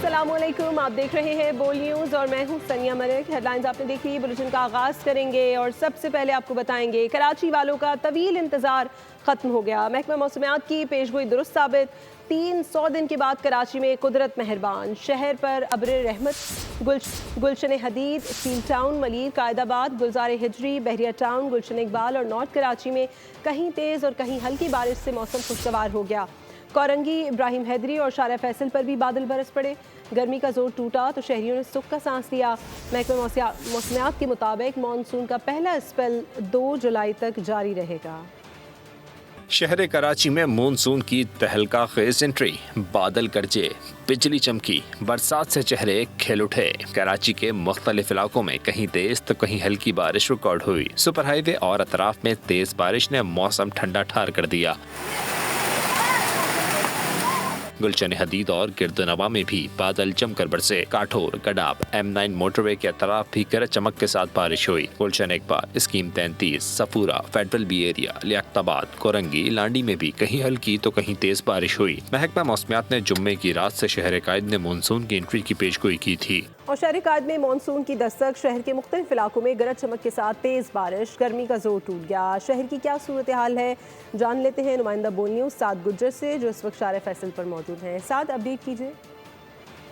अस्सलामुअलैकुम, आप देख रहे हैं बोल न्यूज़ और मैं हूं सनिया मलिक। हेडलाइंस आपने देखी, बुलेटिन का आगाज़ करेंगे और सबसे पहले आपको बताएंगे कराची वालों का तवील इंतज़ार ख़त्म हो गया। महकमा मौसमियात की पेशगोई दुरुस्त साबित, 300 दिन के बाद कराची में कुदरत मेहरबान। शहर पर अब्र रहमत। गुलशन हदीद, स्टील टाउन, मलिर, कायदाबाद, गुलजार हिजरी, बहरिया टाउन, गुलशन इकबाल और नॉर्थ कराची में कहीं तेज़ और कहीं हल्की बारिश से मौसम खुशगवार हो गया। कोरंगी, इब्राहिम हैदरी और शारा फैसल पर भी बादल बरस पड़े। गर्मी का जोर टूटा तो शहरियों ने सुख का सांस लिया। महकमा मौसमियात के मुताबिक मानसून का पहला स्पेल 2 जुलाई तक जारी रहेगा। शहर कराची में मानसून की तहलका खेज एंट्री, बादल गरजे, बिजली चमकी, बरसात से चेहरे खिल उठे। कराची के मुख्तलिफ इलाकों में कहीं तेज तो कहीं हल्की बारिश रिकॉर्ड हुई। सुपर हाईवे और अतराफ में तेज बारिश ने मौसम ठंडा ठार कर दिया। गुलशन हदीद और गिरदनवा में भी बादल जमकर बरसे। काठोर, गडाब, M9 मोटरवे के अतराफ भी गरज चमक के साथ बारिश हुई। Gulshan Iqbal, scheme 33, Safoora, federal B area, Liaquatabad, Korangi, Landhi में भी कहीं हल्की तो कहीं तेज बारिश हुई। महकमा मौसमियात ने जुम्मे की रात से शहर कायद ने मानसून की एंट्री की पेशगोई की थी और शहर कायद में मानसून की दस्तक। शहर के मुख्तलिफ इलाकों में गरज चमक के साथ तेज बारिश, गर्मी का जोर टूट गया। शहर की क्या सूरत हाल है जान लेते हैं नुमाइंदा बोल न्यूज़ साद गुज्जर से, जो इस वक्त शारा फैसल पर मौजूद हैं। साद, अपडेट कीजिए।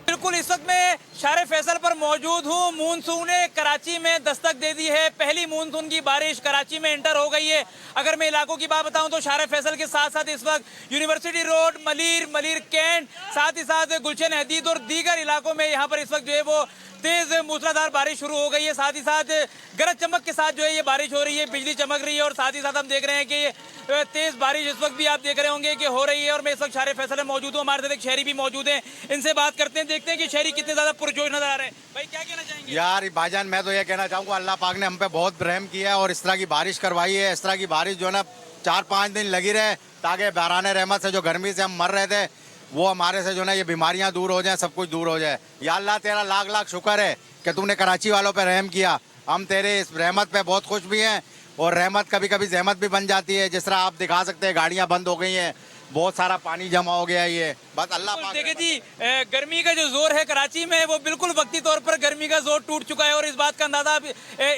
बिल्कुल, इस वक्त मैं शारे फैसल पर मौजूद हूँ। मानसून ने कराची में दस्तक दे दी है। पहली मानसून की बारिश कराची में एंटर हो गई है। अगर मैं इलाकों की बात बताऊं तो शारे फैसल के साथ साथ इस वक्त यूनिवर्सिटी रोड, मलिर कैंट, साथ ही साथ गुलशन हदीद और दीगर इलाकों में यहाँ पर इस वक्त जो है वो तेज मूसलाधार बारिश शुरू हो गई है। साथ ही साथ गरज चमक के साथ जो है ये बारिश हो रही है, बिजली चमक रही है और साथ ही साथ हम देख रहे हैं कि तेज बारिश इस वक्त भी आप देख रहे होंगे कि हो रही है। और मैं इस वक्त शारे फैसल में मौजूद हूँ। हमारे साथ एक शहरी भी मौजूद हैं, इनसे बात करते हैं, देखते हैं कि शहरी कितने ज्यादा पुरजोश नजर आ रहे हैं। भाई, क्या कहना चाहेंगे? यार भाईजान, मैं तो ये कहना चाहूँगा, अल्लाह पाक ने हम पे बहुत रहम किया है और इस तरह की बारिश करवाई है। इस तरह की बारिश जो है ना 4-5 दिन लगी रहे, ताकि बहरान रहमत से जो गर्मी से हम मर रहे थे वो हमारे से जो ना ये बीमारियां दूर हो जाएं, सब कुछ दूर हो जाए। या अल्लाह, तेरा लाख लाख शुक्र है कि तूने कराची वालों पे रहम किया। हम तेरे इस रहमत पे बहुत खुश भी हैं और रहमत कभी कभी जहमत भी बन जाती है। जिस तरह आप दिखा सकते हैं, गाड़ियां बंद हो गई हैं, बहुत सारा पानी जमा हो गया है। ये बस अल्लाह पाक। देखिए जी, गर्मी का जो जोर है कराची में वो बिल्कुल वक्ती तौर पर गर्मी का जोर टूट चुका है और इस बात का अंदाजा आप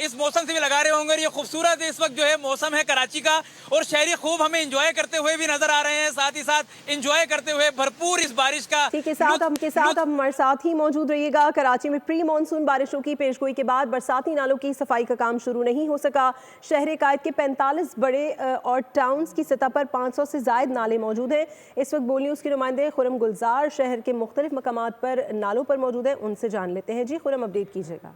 इस मौसम से भी लगा रहे होंगे। ये खूबसूरत इस वक्त जो है मौसम है कराची का और शहरी खूब हमें इंजॉय करते हुए भी नजर आ रहे हैं, साथ ही साथ इंजॉय करते हुए भरपूर इस बारिश का। ठीक है, साथ हमारे साथ ही मौजूद रहिएगा। कराची में प्री मानसून बारिशों की पेशगोई के बाद बरसाती नालों की सफाई का काम शुरू नहीं हो सका। शहर कायद के 45 बड़े और टाउन्स की सतह पर 500 से ज्यादा नाले मौजूद हैं। इस वक्त बोल न्यूज़ के नुमाइंदे खुरम गुलजार शहर के मुख्तलिफ मकामात पर नालों पर मौजूद हैं, उनसे जान लेते हैं। जी खुरम, अपडेट कीजिएगा।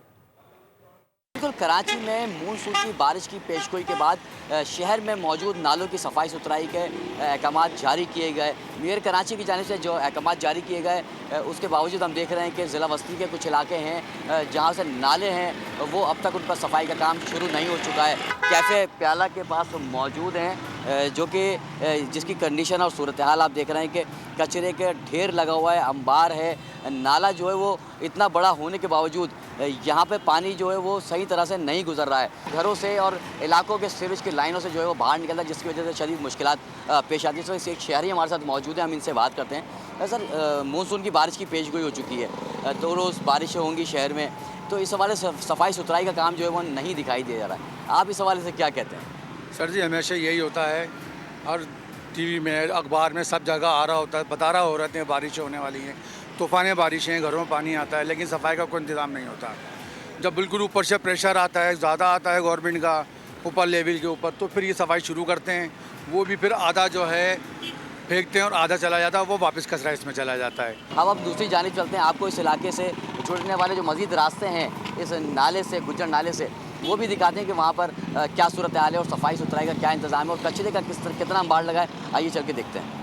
बिल्कुल, कराची में मानसून की बारिश की पेशगोई के बाद शहर में मौजूद नालों की सफाई सुथराई के अहकाम जारी किए गए। मेयर कराची की जानिब से जो अहकाम जारी किए गए, उसके बावजूद हम देख रहे हैं कि ज़िला वस्ती के कुछ इलाके हैं जहां से नाले हैं वो अब तक उन पर सफाई का काम शुरू नहीं हो चुका है। कैफ़े प्याला के पास मौजूद हैं जो कि जिसकी कंडीशन और सूरत हाल आप देख रहे हैं कि कचरे के ढेर लगा हुआ है, अंबार है। नाला जो है वो इतना बड़ा होने के बावजूद यहाँ पे पानी जो है वो सही तरह से नहीं गुजर रहा है। घरों से और इलाकों के सीवेज की लाइनों से जो है वो बाहर निकलता है, जिसकी वजह से शदीद मुश्किलात पेश आती है। तो एक शहरी हमारे साथ मौजूद है, हम इनसे बात करते हैं। सर, मानसून की बारिश की पेशगोई हो चुकी है, तो रोज़ बारिशें होंगी शहर में, तो इस हवाले से सफाई सुथराई का काम जो है वो नहीं दिखाई दे रहा है। आप इस हवाले से क्या कहते हैं? सर जी, हमेशा यही होता है और टीवी में, अखबार में, सब जगह आ रहा होता है, बता रहा हो रहते हैं बारिशें होने वाली हैं, तूफ़ानी बारिशें, घरों में पानी आता है, लेकिन सफाई का कोई इंतज़ाम नहीं होता। जब बिल्कुल ऊपर से प्रेशर आता है, ज़्यादा आता है गवर्नमेंट का ऊपर लेवल के ऊपर, तो फिर ये सफाई शुरू करते हैं। वो भी फिर आधा जो है फेंकते हैं और आधा चला जाता है, वो वापस कचरा इसमें चला जाता है। अब दूसरी जानिब चलते हैं। आपको इस इलाके से जुड़ने वाले जो मज़ीद रास्ते हैं इस नाले से, गुज्जर नाले से, वो भी दिखाते हैं कि वहाँ पर क्या सूरत हाल है और सफाई सुथराई का क्या इंतज़ाम है और कचरे का कितना अंबार लगा है। आइए चल के देखते हैं।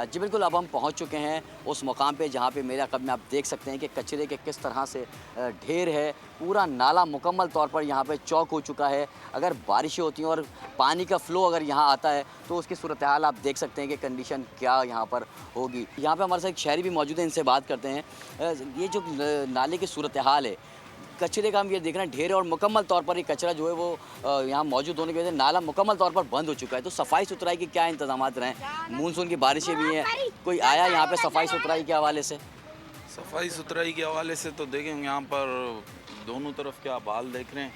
जी बिल्कुल, अब हम पहुंच चुके हैं उस मुकाम पे जहां पे मेरे अक़ब में आप देख सकते हैं कि कचरे के किस तरह से ढेर है। पूरा नाला मुकम्मल तौर पर यहां पे चौक हो चुका है। अगर बारिशें होती हैं और पानी का फ़्लो अगर यहां आता है तो उसकी सूरत हाल आप देख सकते हैं कि कंडीशन क्या यहां पर होगी। यहां पे हमारे साथ एक शहरी भी मौजूद है, इनसे बात करते हैं। ये जो नाले की सूरत हाल है, कचरे का हम ये देख रहे हैं ढेर है और मुकम्मल तौर पर ये कचरा जो है वो यहाँ मौजूद होने की वजह से नाला मुकम्मल तौर पर बंद हो चुका है। तो सफाई सुथराई के क्या इंतजाम रहे? मानसून की बारिशें भी हैं, कोई आया यहाँ पे सफाई सुथराई के हवाले से? सफाई सुथराई के हवाले से तो देखें यहाँ पर दोनों तरफ क्या हाल देख रहे हैं,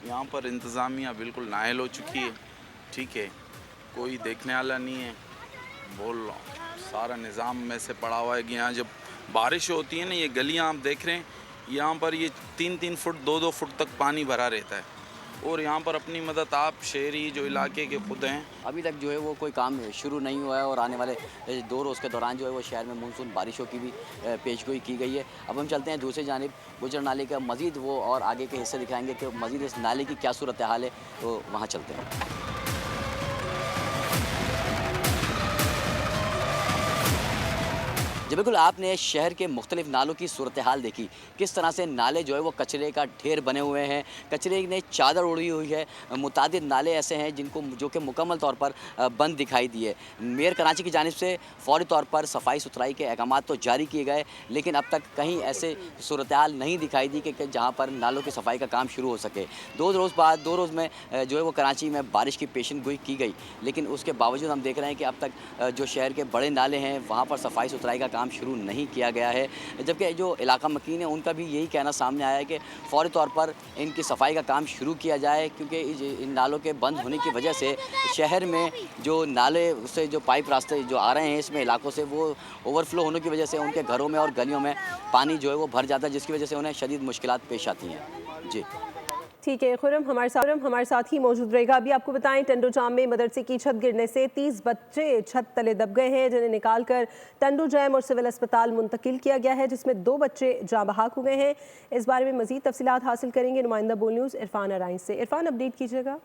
यहाँ पर इंतज़ामिया बिल्कुल नाअहल हो चुकी है। ठीक है, कोई देखने वाला नहीं है, बोल रहा हूँ सारा निज़ाम में से पड़ा हुआ है कि यहाँ जब बारिश होती है ना, ये गलियाँ आप देख रहे हैं, यहाँ पर ये 3-3 फुट 2-2 फुट तक पानी भरा रहता है। और यहाँ पर अपनी मदद आप शहरी जो इलाके के खुद हैं, अभी तक जो है वो कोई काम शुरू नहीं हुआ है और आने वाले 2 रोज़ के दौरान जो है वो शहर में मानसून बारिशों की भी पेशगोई की गई है। अब हम चलते हैं दूसरी जानिब, गुजर नाले का मज़ीद वो और आगे के हिस्से दिखाएंगे कि मज़ीद इस नाले की क्या सूरत हाल है, तो वहाँ चलते हैं। जी बिल्कुल, आपने शहर के मुख्तलिफ नालों की सूरत हाल देखी, किस तरह से नाले जो है वो कचरे का ढेर बने हुए हैं, कचरे ने चादर उड़ी हुई है। मुतादिद नाले ऐसे हैं जो कि मुकम्मल तौर पर बंद दिखाई दिए। मेयर कराची की जानिब से फौरी तौर पर सफाई सुथराई के अहकाम तो जारी किए गए, लेकिन अब तक कहीं ऐसे सूरत हाल नहीं दिखाई दी कि जहाँ पर नालों की सफाई का काम शुरू हो सके। 2 रोज़ में जो है वो कराची में बारिश की पेशन गोई की गई, लेकिन उसके बावजूद हम देख रहे हैं कि अब तक जो शहर के बड़े नाले हैं वहाँ पर सफाई सुथराई का काम शुरू नहीं किया गया है। जबकि जो इलाका मकीन है उनका भी यही कहना सामने आया है कि फ़ौरी तौर पर इनकी सफाई का काम शुरू किया जाए, क्योंकि इन नालों के बंद होने की वजह से शहर में जो नाले से जो पाइप रास्ते जो आ रहे हैं इसमें इलाकों से, वो ओवरफ्लो होने की वजह से उनके घरों में और गलियों में पानी जो है वो भर जाता है, जिसकी वजह से उन्हें शदीद मुश्किलात पेश आती हैं। जी ठीक है, खुरम हमारे साथ ही मौजूद रहेगा। अभी आपको बताएं, टंडो जाम में मदरसे की छत गिरने से 30 बच्चे छत तले दब गए हैं, जिन्हें निकालकर टंडो जैम और सिविल अस्पताल मुंतकिल किया गया है, जिसमें 2 बच्चे जाँ बहक हो गए हैं। इस बारे में मजीद तफसीलात हासिल करेंगे नुमाइंदा बोल न्यूज़ इरफान अराइन से। इरफान, अपडेट कीजिएगा।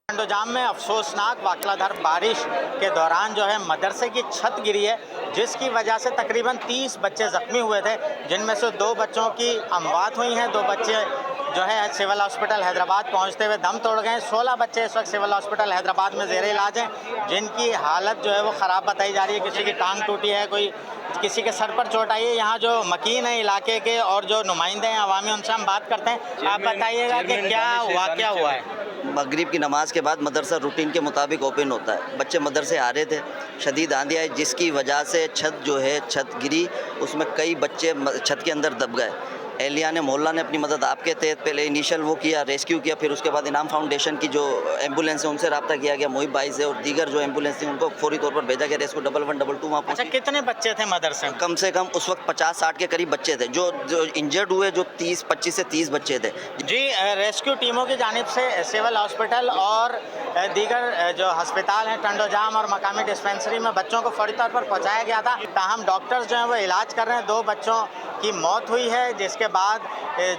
टंडो जाम में अफसोसनाक वाक़यात बारिश के दौरान जो है मदरसे की छत गिरी है, जिसकी वजह से तकरीबन 30 बच्चे ज़ख्मी हुए थे, जिनमें से 2 बच्चों की अमवात हुई हैं। 2 बच्चे जो है सिविल हॉस्पिटल हैदराबाद पहुंचते हुए दम तोड़ गए। 16 बच्चे इस वक्त सिविल हॉस्पिटल हैदराबाद में ज़ेर इलाज हैं, जिनकी हालत जो है वो ख़राब बताई जा रही है। किसी की टांग टूटी है, किसी के सर पर चोट आई है। यहाँ जो मकीन है इलाके के और जो नुमाइंदे हैं अवामी, उनसे हम बात करते हैं। आप बताइएगा कि क्या वाक़या हुआ है? मगरिब की नमाज के बाद मदरसा रूटीन के मुताबिक ओपन होता है। बच्चे मदरसे आ रहे थे, शदीद आंधी आई, जिसकी वजह से छत गिरी, उसमें कई बच्चे छत के अंदर दब गए। एहलिया ने मोहल्ला ने अपनी मदद आपके तहत पहले इनिशियल वो किया, रेस्क्यू किया, फिर उसके बाद इनाम फाउंडेशन की जो एम्बुलेंस है उनसे रब्ता किया गया, मोहिब भाई से, और दीगर जो एम्बुलेंस थी उनको फौरी तौर पर भेजा गया। रेस्क्यू 1112 वहाँ अच्छा, कितने बच्चे थे मदरसे में? कम से कम उस वक्त 50-60 के करीब बच्चे थे। जो इंजर्ड हुए जो 25 से 30 बच्चे थे। जी, रेस्क्यू टीमों की जानिब से सिविल हॉस्पिटल और दीगर जो अस्पताल हैं टंडो जाम और मकामी डिस्पेंसरी में बच्चों को फौरी तौर पर पहुँचाया गया था। ताहम डॉक्टर्स जो हैं वो इलाज कर रहे हैं। 2 बच्चों की मौत हुई है, जिसके बाद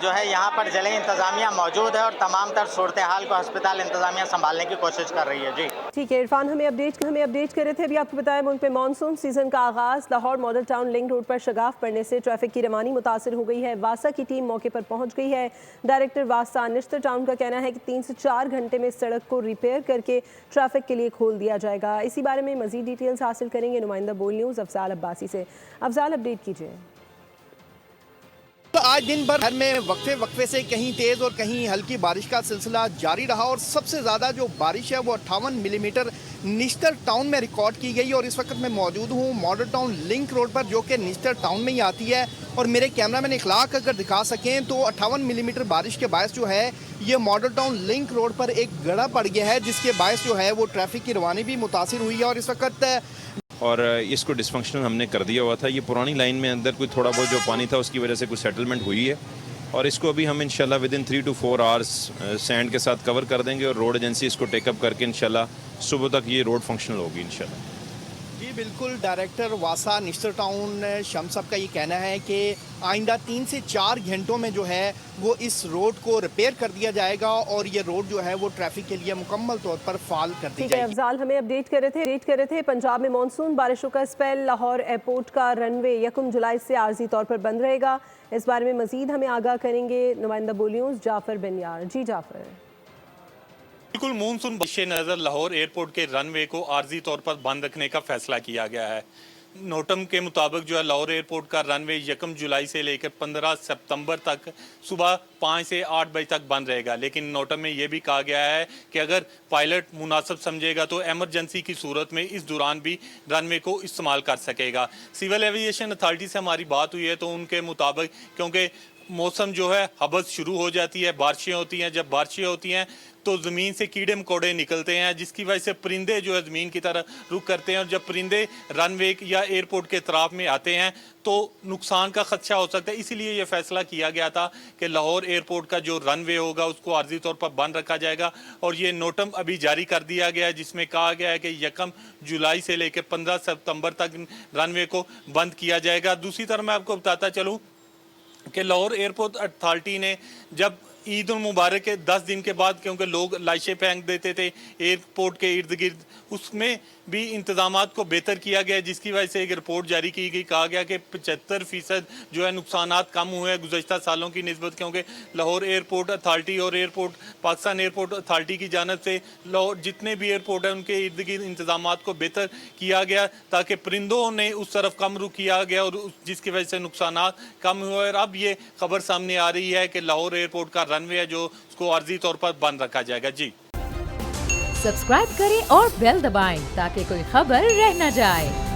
जो है यहाँ पर ज़िले इंतज़ामिया मौजूद है और तमाम तर सूरत हाल को अस्पताल इंतज़ामिया संभालने की कोशिश कर रही है। जी ठीक है, इरफान हमें अपडेट कर रहे थे। अभी आपको बताया, मुल्क में मानसून सीज़न का आगाज़। Lahore model town link road पर शगाफ पड़ने से ट्रैफिक की रवानी मुतासर हो गई है। वासा की टीम मौके पर पहुँच गई है। डायरेक्टर वासा निश्तर टाउन का कहना है कि 3 से 4 घंटे में सड़क को रिपेयर करके ट्रैफिक के लिए खोल दिया जाएगा। इसी बारे में मज़ीद डिटेल्स हासिल करेंगे नुमाइंदा बोल न्यूज़ अफजाल अब्बासी से। अफजाल, अपडेट कीजिए। तो आज दिन भर घर में वक्फे से कहीं तेज़ और कहीं हल्की बारिश का सिलसिला जारी रहा और सबसे ज़्यादा जो बारिश है वो 58 मिलीमीटर निश्तर टाउन में रिकॉर्ड की गई। और इस वक्त मैं मौजूद हूँ मॉडल टाउन लिंक रोड पर, जो कि निश्तर टाउन में ही आती है। और मेरे कैमरामैन इखलाक अगर दिखा सकें तो 58 मिलीमीटर बारिश के बायस जो है ये मॉडल टाउन लिंक रोड पर एक गड़ा पड़ गया है, जिसके बायस जो है वो ट्रैफिक की रवानी भी मुतासिर हुई है। और इस वक्त और इसको डिसफंक्शनल हमने कर दिया हुआ था। ये पुरानी लाइन में अंदर कोई थोड़ा बहुत जो पानी था उसकी वजह से कुछ सेटलमेंट हुई है, और इसको अभी हम इंशाल्लाह विदिन 3 to 4 आवर्स सैंड के साथ कवर कर देंगे और रोड एजेंसी इसको टेकअप करके इंशाल्लाह सुबह तक ये रोड फंक्शनल होगी इंशाल्लाह। जी बिल्कुल, डायरेक्टर वासा निश्तर टाउन शम्स साहब का ये कहना है कि आइंदा 3 से 4 घंटों में जो है वो इस रोड को रिपेयर कर दिया जाएगा और ये रोड जो है वो ट्रैफिक के लिए मुकम्मल तौर पर फाल कर दी जाएगी। अफजाल हमें अपडेट कर रहे थे। पंजाब में मानसून बारिशों का स्पेल। लाहौर एयरपोर्ट का रनवे 1 जुलाई से आर्जी तौर पर बंद रहेगा। इस बारे में मजीद हमें आगाह करेंगे नुमाइंदा बोल न्यूज़ जाफर बिन यार। जी जाफर। बिल्कुल, मानसून पेश नज़र लाहौर एयरपोर्ट के रनवे को आर्जी तौर पर बंद रखने का फैसला किया गया है। नोटम के मुताबिक जो है लाहौर एयरपोर्ट का रनवे 1 जुलाई से लेकर 15 सितंबर तक सुबह 5 से 8 बजे तक बंद रहेगा। लेकिन नोटम में ये भी कहा गया है कि अगर पायलट मुनासिब समझेगा तो एमरजेंसी की सूरत में इस दौरान भी रनवे को इस्तेमाल कर सकेगा। सिविल एविएशन अथॉरिटी से हमारी बात हुई है तो उनके मुताबिक क्योंकि मौसम जो है हबस शुरू हो जाती है, बारिशें होती हैं, जब बारिशें होती हैं तो ज़मीन से कीड़े मकोड़े निकलते हैं जिसकी वजह से परिंदे जो है ज़मीन की तरफ रुख करते हैं और जब परिंदे रनवे या एयरपोर्ट के तरफ में आते हैं तो नुकसान का खदशा हो सकता है। इसीलिए ये फैसला किया गया था कि लाहौर एयरपोर्ट का जो रनवे होगा उसको आर्जी तौर पर बंद रखा जाएगा और ये नोटम अभी जारी कर दिया गया है जिसमें कहा गया है कि 1 जुलाई से लेकर 15 सितंबर तक रनवे को बंद किया जाएगा। दूसरी तरफ मैं आपको बताता चलूँ कि लाहौर एयरपोर्ट अथॉरिटी ने जब ईद उल मुबारक के 10 दिन के बाद क्योंकि लोग लाशें फेंक देते थे एयरपोर्ट के इर्द गिर्द, उसमें भी इंतजामात को बेहतर किया गया जिसकी वजह से एक रिपोर्ट जारी की गई। कहा गया कि 75% जो है नुकसानात कम हुए हैं गुज़श्ता सालों की निस्बत, क्योंकि लाहौर एयरपोर्ट अथॉरिटी और पाकिस्तान एयरपोर्ट अथॉरिटी की जानब से लाहौर जितने भी एयरपोर्ट हैं उनके इर्द गिर्द इंतजामात को बेहतर किया गया ताकि परिंदों ने उस तरफ कम रुख किया गया और जिसकी वजह से नुकसानात कम हुए। और अब ये खबर सामने आ रही है कि लाहौर एयरपोर्ट का रनवे है जो उसको आर्जी तौर पर बंद रखा जाएगा। जी सब्सक्राइब करें और बेल दबाएं ताकि कोई खबर रह न जाए।